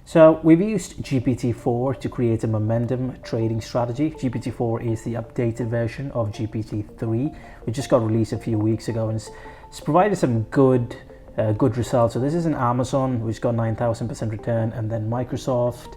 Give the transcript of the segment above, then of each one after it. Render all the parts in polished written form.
So we've used GPT-4 to create a momentum trading strategy. GPT-4 is the updated version of GPT-3, which just got released a few weeks ago, and it's provided some good results. So this is an Amazon, which got 9,000% return, and then Microsoft,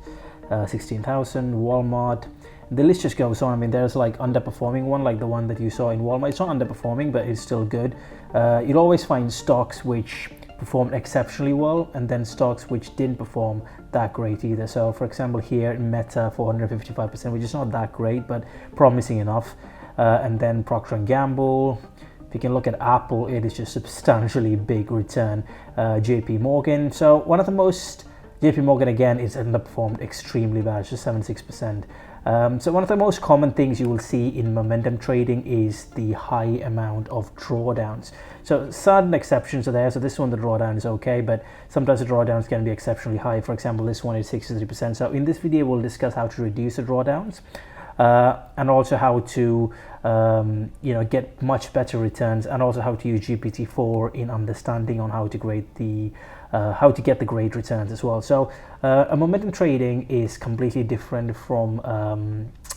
16,000, Walmart. The list just goes on. I mean, there's like underperforming one, like the one that you saw in Walmart. It's not underperforming, but it's still good. You'll always find stocks which performed exceptionally well, and then stocks which didn't perform that great either. So for example, here Meta 455%, which is not that great, but promising enough. And then Procter & Gamble. If you can look at Apple, it is just substantially big return. JP Morgan. So one of the most, JP Morgan again is underperformed extremely bad, just 76%. So one of the most common things you will see in momentum trading is the high amount of drawdowns. So certain exceptions are there. So this one, the drawdown is okay, but sometimes the drawdowns can be exceptionally high. For example, this one is 63%. So in this video, we'll discuss how to reduce the drawdowns and also how to get much better returns, and also how to use GPT-4 in understanding on how to get the great returns as well. So a momentum trading is completely different from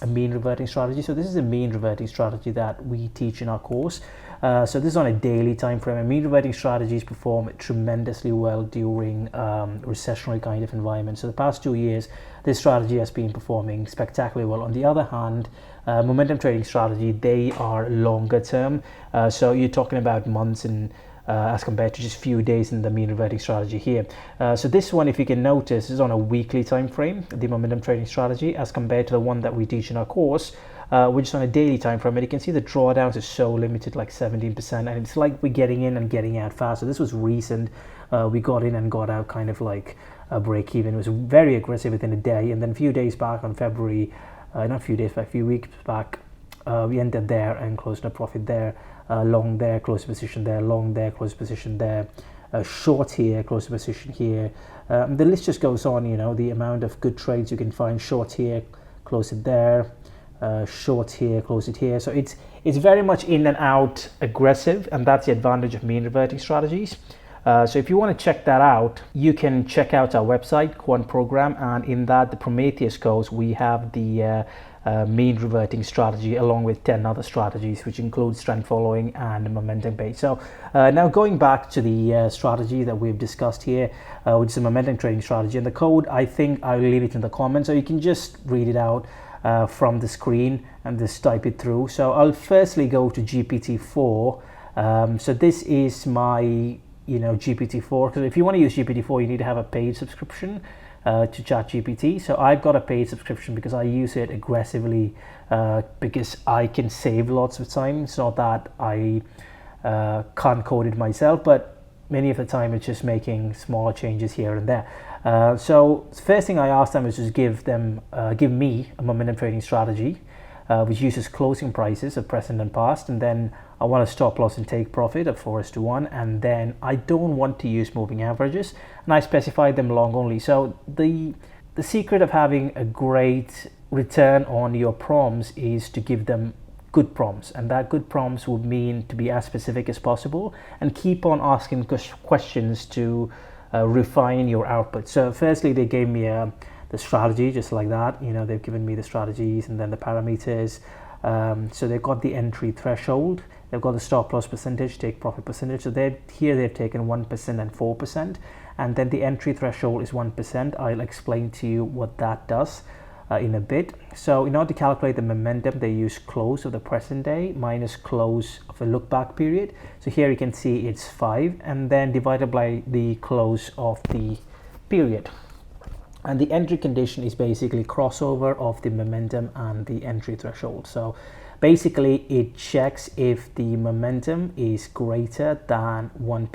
a mean reverting strategy. So this is a mean reverting strategy that we teach in our course. So this is on a daily time frame. And mean reverting strategies perform tremendously well during recessionary kind of environments. So the past 2 years, this strategy has been performing spectacularly well. On the other hand, momentum trading strategy, they are longer term. So you're talking about months and as compared to just few days in the mean reverting strategy here. So this one, if you can notice, is on a weekly time frame, the momentum trading strategy, as compared to the one that we teach in our course, which is on a daily time frame. And you can see the drawdowns is so limited, like 17%, and it's like we're getting in and getting out fast. So this was recent. We got in and got out kind of like a break even. It was very aggressive within a day, and then a few days back on February, not a few days back, a few weeks back, we entered there and closed a profit there. Long there, close position there, long there, close position there, short here, close position here. The list just goes on, the amount of good trades you can find. Short here, close it there, short here, close it here. So it's very much in and out aggressive, and that's the advantage of mean reverting strategies. So if you want to check that out, you can check out our website, Quant Program, and in that, the Prometheus course, we have the mean reverting strategy along with 10 other strategies, which includes trend following and momentum based. So now going back to the strategy that we've discussed here, which is a momentum trading strategy, and the code, I think I'll leave it in the comments, so you can just read it out from the screen and just type it through. So I'll firstly go to GPT-4. So this is my GPT-4, because if you want to use GPT-4, you need to have a paid subscription to ChatGPT. So I've got a paid subscription because I use it aggressively, because I can save lots of time. It's not that I can't code it myself, but many of the time it's just making smaller changes here and there. So the first thing I asked them is just give me a momentum trading strategy, which uses closing prices of present and past, and then I want a stop loss and take profit of 4:1, and then I don't want to use moving averages, and I specify them long only. So the secret of having a great return on your prompts is to give them good prompts, and that good prompts would mean to be as specific as possible and keep on asking questions to refine your output. So firstly, they gave me the strategy just like that. They've given me the strategies and then the parameters. So they've got the entry threshold, they've got the stop loss percentage, take profit percentage. So they've taken 1% and 4%, and then the entry threshold is 1%. I'll explain to you what that does in a bit. So in order to calculate the momentum, they use close of the present day minus close of a look back period. So here you can see it's 5, and then divided by the close of the period. And the entry condition is basically crossover of the momentum and the entry threshold. So basically it checks if the momentum is greater than 1,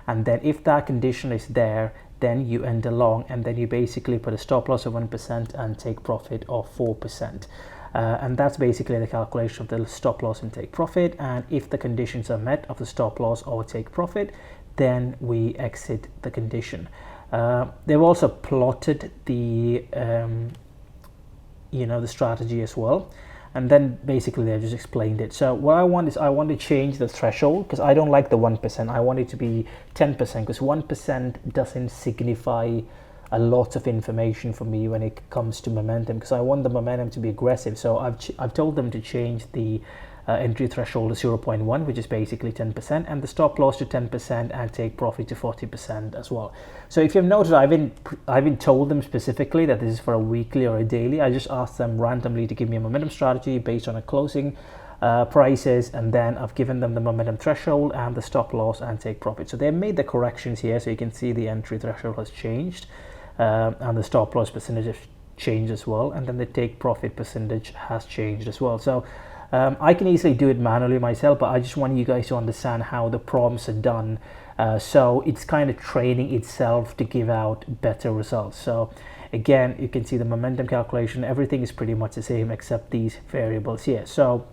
and then if that condition is there, then you enter long, and then you basically put a stop loss of 1% and take profit of 4%. And that's basically the calculation of the stop loss and take profit. And if the conditions are met of the stop loss or take profit, then we exit the condition. They've also plotted the the strategy as well, and then basically they've just explained it. So what I want is I want to change the threshold, because I don't like the 1%. I want it to be 10%, because 1% doesn't signify a lot of information for me when it comes to momentum, because I want the momentum to be aggressive. So I've told them to change the entry threshold to 0.1, which is basically 10%, and the stop loss to 10%, and take profit to 40% as well. So if you've noticed, I haven't told them specifically that this is for a weekly or a daily. I just asked them randomly to give me a momentum strategy based on a closing prices, and then I've given them the momentum threshold and the stop loss and take profit. So they've made the corrections here, so you can see the entry threshold has changed, and the stop loss percentage has changed as well, and then the take profit percentage has changed as well. So I can easily do it manually myself, but I just want you guys to understand how the prompts are done. So it's kind of training itself to give out better results. So again, you can see the momentum calculation, everything is pretty much the same except these variables here. So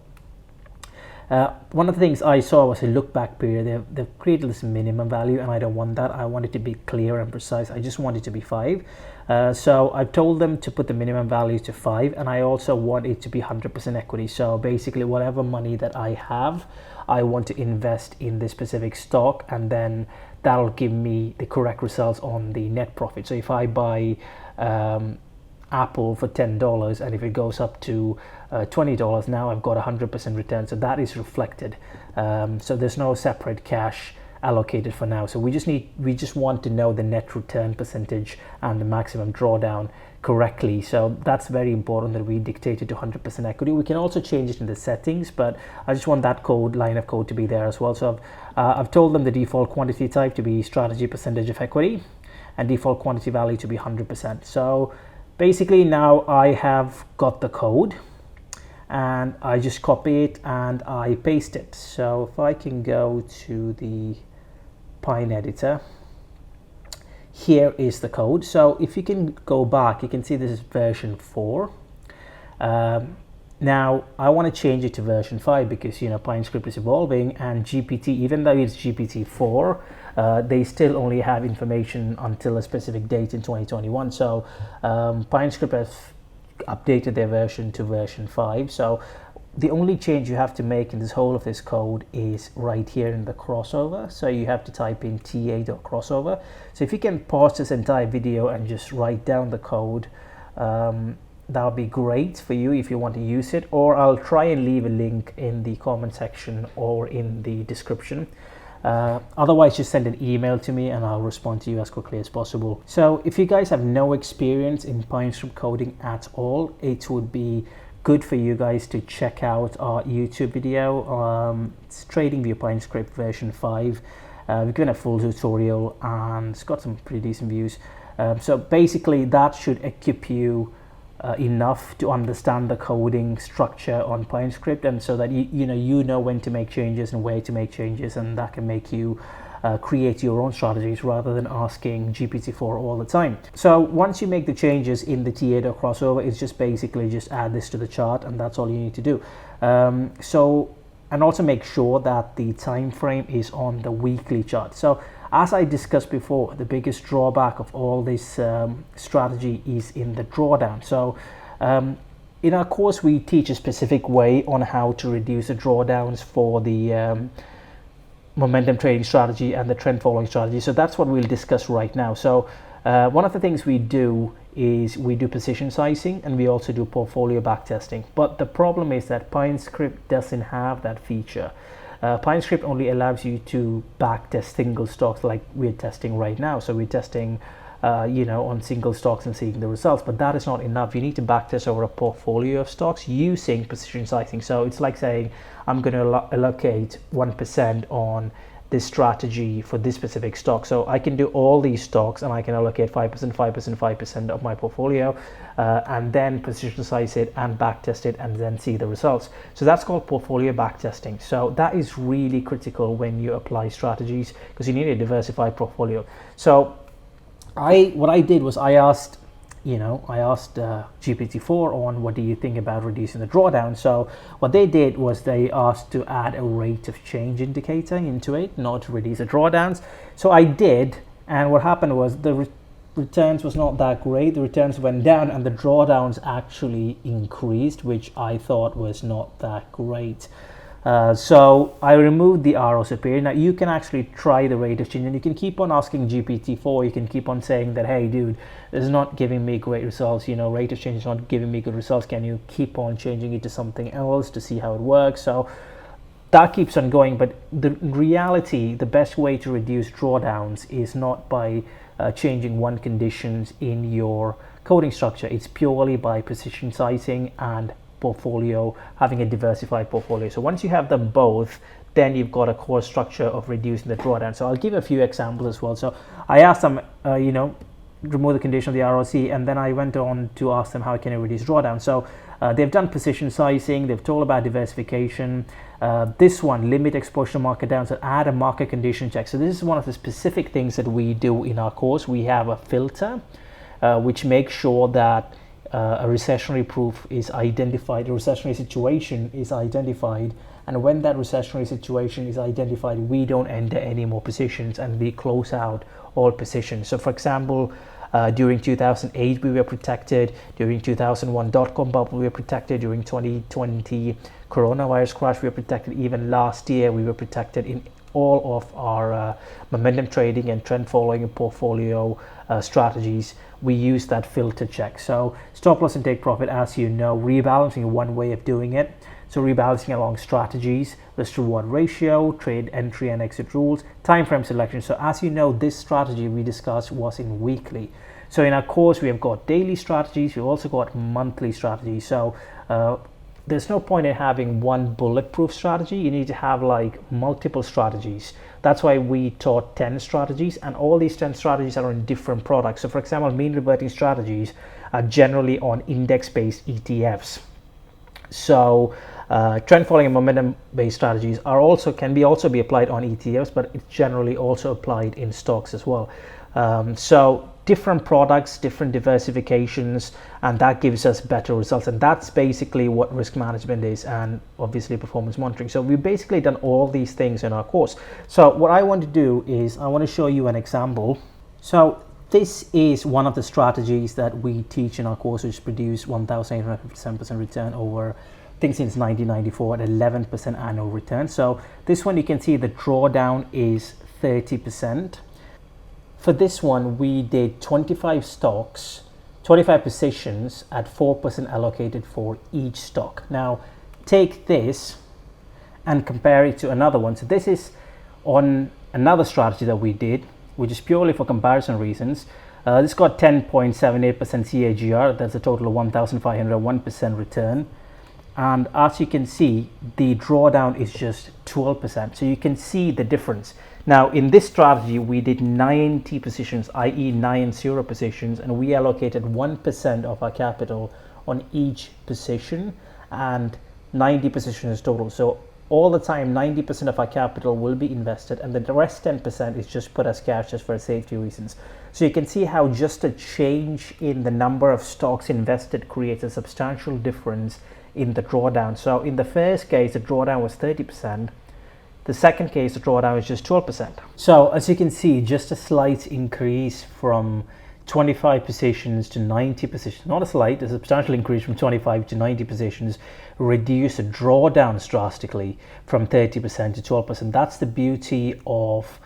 one of the things I saw was a look back period. They've created this minimum value, and I don't want that. I want it to be clear and precise. I just want it to be 5. So I've told them to put the minimum value to 5, and I also want it to be 100% equity. So basically whatever money that I have, I want to invest in this specific stock, and then that'll give me the correct results on the net profit. So if I buy Apple for $10, and if it goes up to $20, now I've got 100% return. So that is reflected. So there's no separate cash allocated for now. So we just want to know the net return percentage and the maximum drawdown correctly. So that's very important that we dictate it to 100% equity. We can also change it in the settings, but I just want that line of code to be there as well. So I've told them the default quantity type to be strategy percentage of equity, and default quantity value to be 100%. So basically now I have got the code, and I just copy it and I paste it. So if I can go to the Pine editor, here is the code. So if you can go back, you can see this is version 4. Now I want to change it to version 5 because, you know, Pinescript is evolving, and GPT, even though it's GPT 4, they still only have information until a specific date in 2021. So Pinescript has updated their version to version 5. So the only change you have to make in this whole of this code is right here in the crossover. So you have to type in ta.crossover. So if you can pause this entire video and just write down the code, that would be great for you if you want to use it, or I'll try and leave a link in the comment section or in the description. Otherwise, just send an email to me and I'll respond to you as quickly as possible. So if you guys have no experience in Pinescript coding at all, it would be good for you guys to check out our YouTube video. It's Tradingview Pinescript version 5. We've given a full tutorial and it's got some pretty decent views. So basically that should equip you enough to understand the coding structure on Pinescript, and so that you know when to make changes and where to make changes, and that can make you create your own strategies rather than asking GPT-4 all the time. So once you make the changes in the ta.crossover, it's just basically just add this to the chart, and that's all you need to do. And also make sure that the time frame is on the weekly chart. So as I discussed before, the biggest drawback of all this strategy is in the drawdown. So in our course, we teach a specific way on how to reduce the drawdowns for the momentum trading strategy and the trend following strategy. So that's what we'll discuss right now. So one of the things we do is we do position sizing, and we also do portfolio backtesting. But the problem is that Pinescript doesn't have that feature. Pinescript only allows you to backtest single stocks like we're testing right now. So we're testing on single stocks and seeing the results, but that is not enough. You need to backtest over a portfolio of stocks using position sizing. So it's like saying I'm going to allocate 1% on this strategy for this specific stock. So I can do all these stocks and I can allocate 5%, 5%, 5% of my portfolio, and then position size it and backtest it and then see the results. So that's called portfolio backtesting. So that is really critical when you apply strategies, because you need a diversified portfolio. So what I did was I asked GPT-4 on what do you think about reducing the drawdown. So what they did was they asked to add a rate of change indicator into it, not to reduce the drawdowns. So I did, and what happened was the returns was not that great. The returns went down and the drawdowns actually increased, which I thought was not that great. So I removed the ROC period. Now you can actually try the rate of change, and you can keep on asking GPT-4. You can keep on saying that, hey dude, this is not giving me great results, rate of change is not giving me good results. Can you keep on changing it to something else to see how it works? So that keeps on going, but the reality, the best way to reduce drawdowns is not by changing one conditions in your coding structure. It's purely by position sizing and portfolio, having a diversified portfolio. So once you have them both, then you've got a core structure of reducing the drawdown. So I'll give a few examples as well. So I asked them, remove the condition of the ROC, and then I went on to ask them how can I reduce drawdown. So they've done position sizing, they've told about diversification. This one, limit exposure to market down, so add a market condition check. So this is one of the specific things that we do in our course. We have a filter which makes sure that a recessionary proof is identified, a recessionary situation is identified, and when that recessionary situation is identified, we don't enter any more positions and we close out all positions. So for example, during 2008 we were protected, during 2001 dot-com bubble we were protected, during 2020 coronavirus crash we were protected, even last year we were protected in all of our momentum trading and trend following portfolio strategies. We use that filter check. So stop loss and take profit, as you know, rebalancing one way of doing it. So rebalancing along strategies, risk reward ratio, trade entry and exit rules, time frame selection. So as you know, this strategy we discussed was in weekly. So in our course we have got daily strategies, we've also got monthly strategies. So there's no point in having one bulletproof strategy. You need to have like multiple strategies. That's why we taught 10 strategies, and all these 10 strategies are on different products. So for example, mean reverting strategies are generally on index-based ETFs. So trend following and momentum based strategies are can also be applied on ETFs, but it's generally also applied in stocks as well. So different products, different diversifications, and that gives us better results. And that's basically what risk management is, and obviously performance monitoring. So we've basically done all these things in our course. So what I want to do is I want to show you an example. So this is one of the strategies that we teach in our course, which produce 1,857% return over, I think, since 1994 at 11% annual return. So this one, you can see the drawdown is 30%. For this one, we did 25 stocks, 25 positions at 4% allocated for each stock. Now, take this and compare it to another one. So this is on another strategy that we did, which is purely for comparison reasons. This got 10.78% CAGR. That's a total of 1,501% return. And as you can see, the drawdown is just 12%. So you can see the difference. Now, in this strategy, we did 90 positions, i.e. 90 positions, and we allocated 1% of our capital on each position, and 90 positions total. So all the time, 90% of our capital will be invested, and the rest 10% is just put as cash just for safety reasons. So you can see how just a change in the number of stocks invested creates a substantial difference in the drawdown. So in the first case, the drawdown was 30%. The second case, the drawdown is just 12%. So as you can see, just a slight increase from 25 positions to 90 positions, not a slight, a substantial increase from 25 to 90 positions, reduce the drawdowns drastically from 30% to 12%. That's the beauty of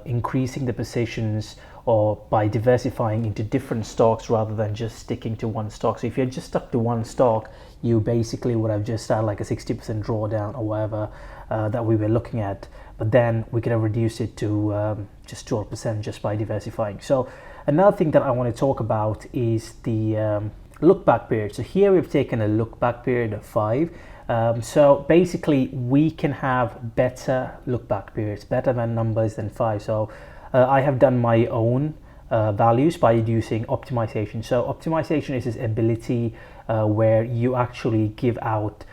increasing the positions, or by diversifying into different stocks rather than just sticking to one stock. So if you're just stuck to one stock, you basically would have just had like a 60% drawdown or whatever that we were looking at, but then we could have reduced it to just 12% just by diversifying. So another thing that I want to talk about is the look back period. So here we've taken a look back period of 5. So basically we can have better look back periods, better than numbers than 5. So I have done my own values by using optimization. So optimization is this ability where you actually give out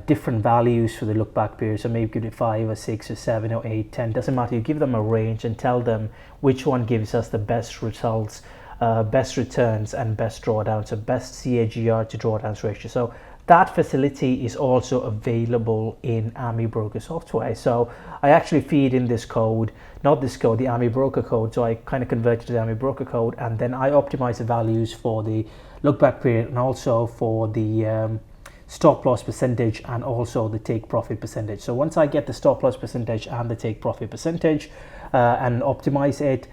different values for the look back period. So maybe give it 5 or 6 or 7 or 8, 10, doesn't matter. You give them a range and tell them which one gives us the best results, best returns and best drawdowns, so best CAGR to drawdowns ratio. So that facility is also available in AMI Broker software. So I actually feed in this code, not this code, the AMI Broker code. So I kind of convert it to the AMI Broker code, and then I optimize the values for the look back period and also for the stop loss percentage and also the take profit percentage. So once I get the stop loss percentage and the take profit percentage and optimize it,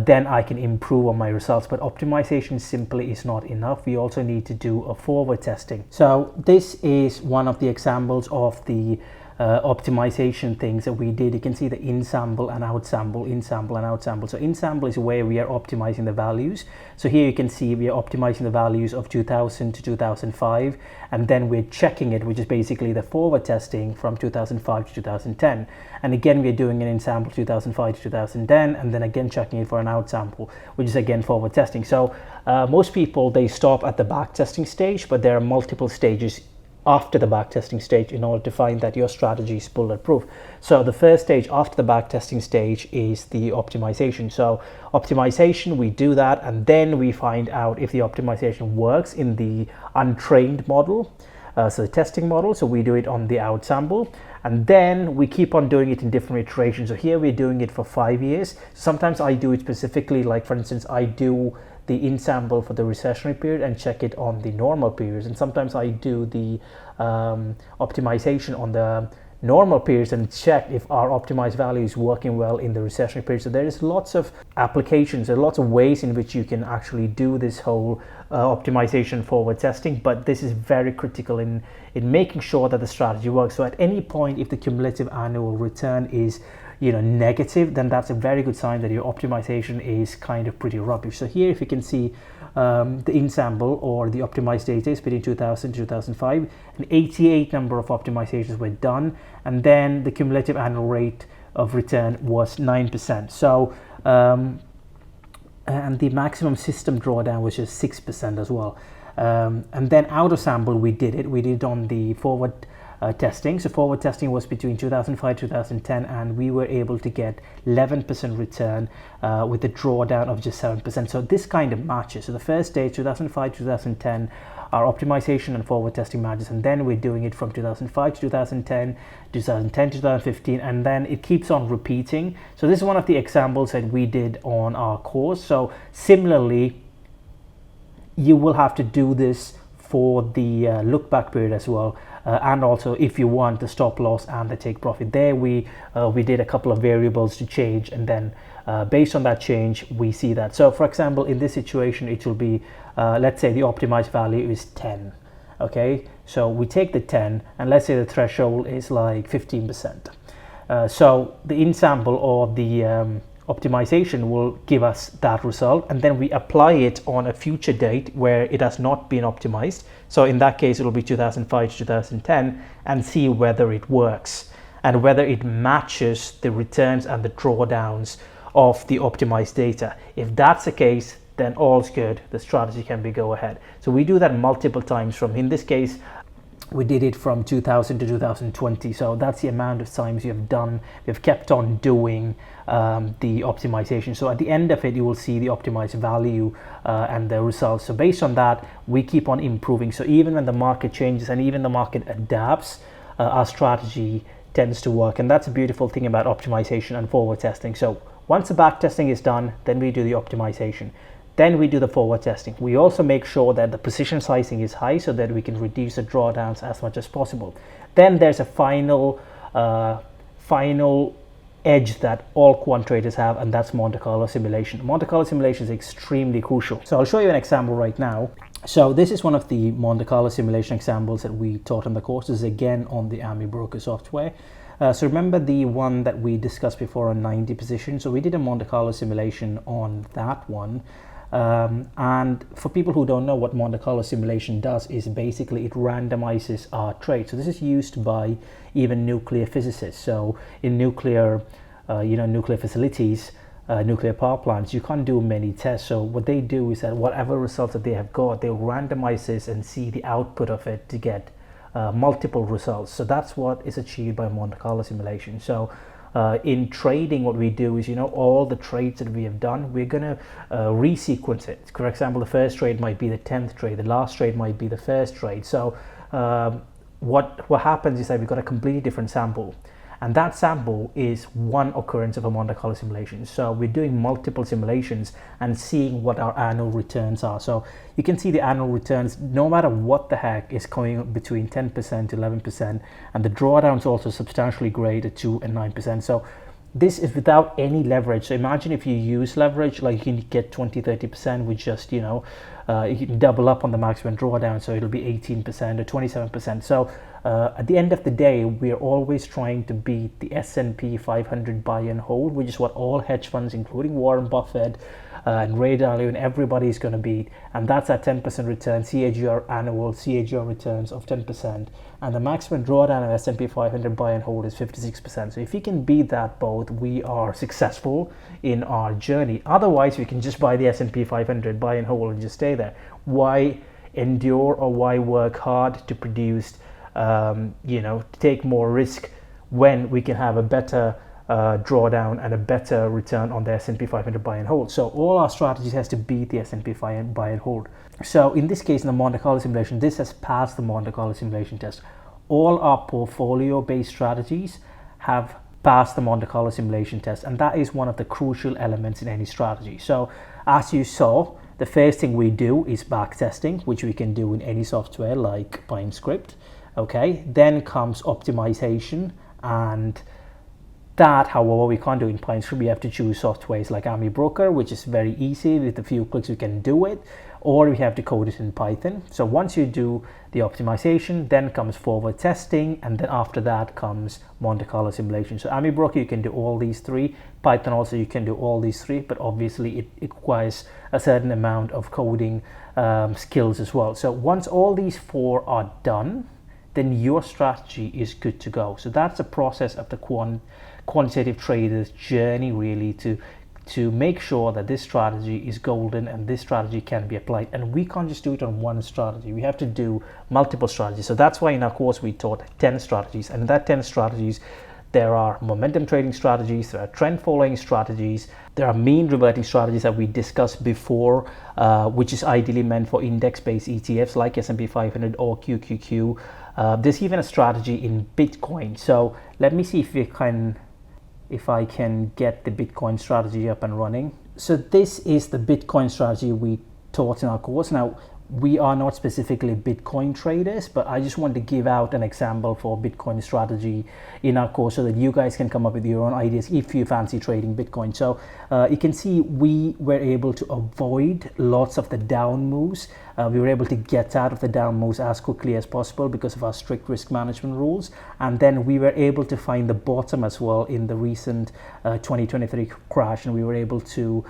then I can improve on my results. But optimization simply is not enough. We also need to do a forward testing. So this is one of the examples of the optimization things that we did. You can see the in sample and out sample, in sample and out sample. So in sample is where we are optimizing the values. So here you can see we are optimizing the values of 2000 to 2005, and then we're checking it, which is basically the forward testing from 2005 to 2010. And again, we're doing an in sample 2005 to 2010, and then again checking it for an out sample, which is again forward testing. So most people, they stop at the back testing stage, but there are multiple stages after the backtesting stage in order to find that your strategy is bulletproof. So the first stage after the backtesting stage is the optimization. So optimization, we do that, and then we find out if the optimization works in the untrained model, so the testing model. So we do it on the out sample, and then we keep on doing it in different iterations. So here we're doing it for 5 years. Sometimes I do it specifically, like for instance, I do the in sample for the recessionary period and check it on the normal periods, and sometimes I do the optimization on the normal periods and check if our optimized value is working well in the recessionary period. So there is lots of applications, there are lots of ways in which you can actually do this whole optimization forward testing, but this is very critical in making sure that the strategy works. So at any point, if the cumulative annual return is negative, then that's a very good sign that your optimization is kind of pretty rubbish. So here, if you can see the in sample or the optimized data is between 2000 to 2005, and 88 number of optimizations were done, and then the cumulative annual rate of return was 9%. So and the maximum system drawdown was just 6% as well. And then out of sample, we did it on the forward testing. So forward testing was between 2005 2010, and we were able to get 11% return with a drawdown of just 7%. So this kind of matches. So the first stage, 2005 2010, our optimization and forward testing matches, and then we're doing it from 2005 to 2010, 2010 to 2015, and then it keeps on repeating. So this is one of the examples that we did on our course. So similarly, you will have to do this for the look back period as well, and also if you want the stop loss and the take profit. There we did a couple of variables to change, and then based on that change we see that. So for example, in this situation it will be let's say the optimized value is 10. Okay, so we take the 10, and let's say the threshold is like 15%. So the in sample or the optimization will give us that result, and then we apply it on a future date where it has not been optimized. So in that case, it will be 2005 to 2010, and see whether it works and whether it matches the returns and the drawdowns of the optimized data. If that's the case, then all's good, the strategy can be go ahead. So we do that multiple times. From, in this case, we did it from 2000 to 2020. So that's the amount of times you've done, we've kept on doing the optimization. So at the end of it, you will see the optimized value and the results. So based on that, we keep on improving. So even when the market changes and even the market adapts, our strategy tends to work. And that's a beautiful thing about optimization and forward testing. So once the back testing is done, then we do the optimization. Then we do the forward testing. We also make sure that the position sizing is high so that we can reduce the drawdowns as much as possible. Then there's a final edge that all quant traders have, and that's Monte Carlo simulation. Monte Carlo simulation is extremely crucial. So I'll show you an example right now. So this is one of the Monte Carlo simulation examples that we taught on the course. This is again on the Army Broker software. So remember the one that we discussed before on 90 position. So we did a Monte Carlo simulation on that one. And for people who don't know what Monte Carlo simulation does, is basically it randomizes our trade. So this is used by even nuclear physicists. So in nuclear, nuclear facilities, nuclear power plants, you can't do many tests. So what they do is that whatever results that they have got, they'll randomize this and see the output of it to get multiple results. So that's what is achieved by Monte Carlo simulation. So in trading, what we do is, all the trades that we have done, we're going to resequence it. For example, the first trade might be the 10th trade, the last trade might be the first trade. So what happens is that we've got a completely different sample, And that sample is one occurrence of a Monte Carlo simulation. So we're doing multiple simulations and seeing what our annual returns are. So you can see the annual returns, no matter what the heck, is coming between 10% to 11%. And the drawdowns also substantially greater, 2 and 9%. So this is without any leverage. So imagine if you use leverage, like you can get 20-30% with just, you can double up on the maximum drawdown, so it'll be 18% or 27%. So at the end of the day, we're always trying to beat the S&P 500 buy and hold, which is what all hedge funds, including Warren Buffett and Ray Dalio and everybody is going to beat. And that's at 10% return, CAGR annual, CAGR returns of 10%. And the maximum drawdown of S&P 500 buy and hold is 56%. So if you can beat that both, we are successful in our journey. Otherwise, we can just buy the S&P 500 buy and hold and just stay there. Why endure or why work hard to produce, to take more risk when we can have a better drawdown and a better return on the S&P 500 buy and hold? So all our strategies has to beat the S&P 500 buy and hold. So in this case, in the Monte Carlo simulation, this has passed the Monte Carlo simulation test. All our portfolio based strategies have passed the Monte Carlo simulation test, and that is one of the crucial elements in any strategy. So as you saw, the first thing we do is backtesting, which we can do in any software like Pinescript. Okay, then comes optimization, and that, however, we can't do in Pinescript. We have to choose softwares like AmiBroker, which is very easy. With a few clicks, we can do it, or we have to code it in Python. So once you do the optimization, then comes forward testing, and then after that comes Monte Carlo simulation. So AmiBroker, you can do all these three. Python also, you can do all these three, but obviously it requires a certain amount of coding skills as well. So once all these four are done, then your strategy is good to go. So that's the process of the quantitative trader's journey, really, to make sure that this strategy is golden and this strategy can be applied. And we can't just do it on one strategy. We have to do multiple strategies. So that's why in our course we taught 10 strategies, and in that 10 strategies, there are momentum trading strategies, there are trend following strategies, there are mean reverting strategies that we discussed before, which is ideally meant for index-based ETFs like S&P 500 or QQQ. There's even a strategy in Bitcoin. So let me see if I can get the Bitcoin strategy up and running. So this is the Bitcoin strategy we taught in our course. Now, we are not specifically Bitcoin traders, but I just want to give out an example for Bitcoin strategy in our course so that you guys can come up with your own ideas if you fancy trading Bitcoin. So you can see we were able to avoid lots of the down moves. We were able to get out of the down moves as quickly as possible because of our strict risk management rules. And then we were able to find the bottom as well in the recent 2023 crash, and we were able to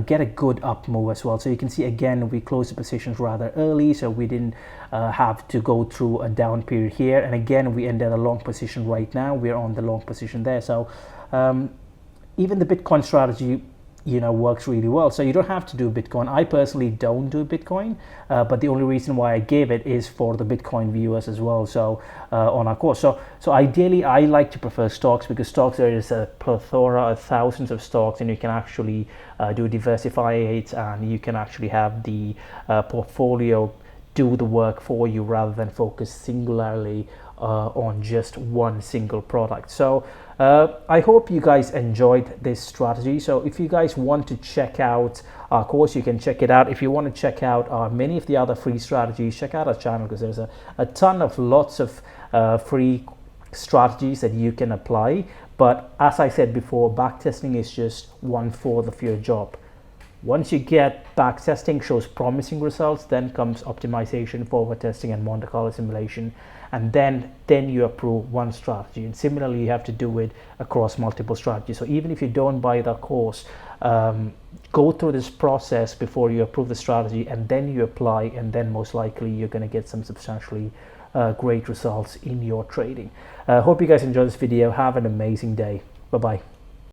get a good up move as well. So you can see again, we closed the positions rather early, so we didn't have to go through a down period here. And again, we ended a long position right now. We're on the long position there. So even the Bitcoin strategy works really well. So you don't have to do Bitcoin. I personally don't do Bitcoin, but the only reason why I gave it is for the Bitcoin viewers as well. So on our course, so ideally I like to prefer stocks, because stocks, there is a plethora of thousands of stocks, and you can actually do diversify it, and you can actually have the portfolio do the work for you rather than focus singularly on just one single product. So I hope you guys enjoyed this strategy. So if you guys want to check out our course, you can check it out. If you want to check out many of the other free strategies, check out our channel, because there's a ton of lots of free strategies that you can apply. But as I said before, backtesting is just 1/4 of your job. Once you get backtesting shows promising results, then comes optimization, forward testing, and Monte Carlo simulation, and then you approve one strategy. And similarly, you have to do it across multiple strategies. So even if you don't buy the course, go through this process before you approve the strategy, and then you apply, and then most likely you're going to get some substantially great results in your trading. Hope you guys enjoyed this video. Have an amazing day. Bye bye.